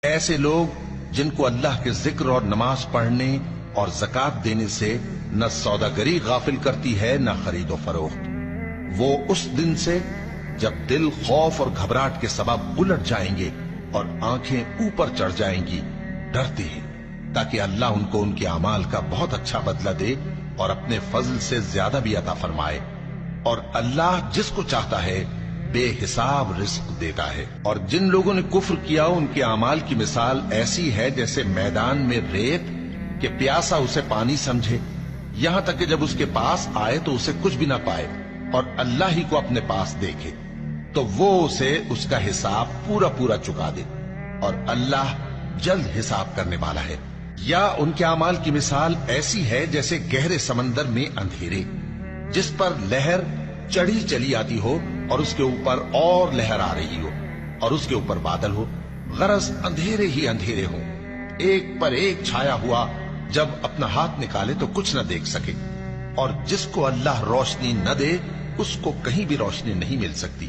ایسے لوگ جن کو اللہ کے ذکر اور نماز پڑھنے اور زکات دینے سے نہ سوداگری غافل کرتی ہے نہ خرید و فروخت، وہ اس دن سے جب دل خوف اور گھبراہٹ کے سبب الٹ جائیں گے اور آنکھیں اوپر چڑھ جائیں گی ڈرتے ہیں، تاکہ اللہ ان کو ان کے اعمال کا بہت اچھا بدلہ دے اور اپنے فضل سے زیادہ بھی عطا فرمائے۔ اور اللہ جس کو چاہتا ہے بے حساب رزق دیتا ہے۔ اور جن لوگوں نے کفر کیا ان کے اعمال کی مثال ایسی ہے جیسے میدان میں ریت کہ پیاسا اسے پانی سمجھے، یہاں تک کہ جب اس کے پاس آئے تو اسے کچھ بھی نہ پائے اور اللہ ہی کو اپنے پاس دیکھے تو وہ اسے اس کا حساب پورا پورا چکا دے، اور اللہ جلد حساب کرنے والا ہے۔ یا ان کے اعمال کی مثال ایسی ہے جیسے گہرے سمندر میں اندھیرے جس پر لہر چڑھی چلی آتی ہو اور اس کے اوپر اور لہر آ رہی ہو اور اس کے اوپر بادل ہو، غرض اندھیرے ہی اندھیرے ہو، ایک پر ایک چھایا ہوا، جب اپنا ہاتھ نکالے تو کچھ نہ دیکھ سکے۔ اور جس کو اللہ روشنی نہ دے اس کو کہیں بھی روشنی نہیں مل سکتی۔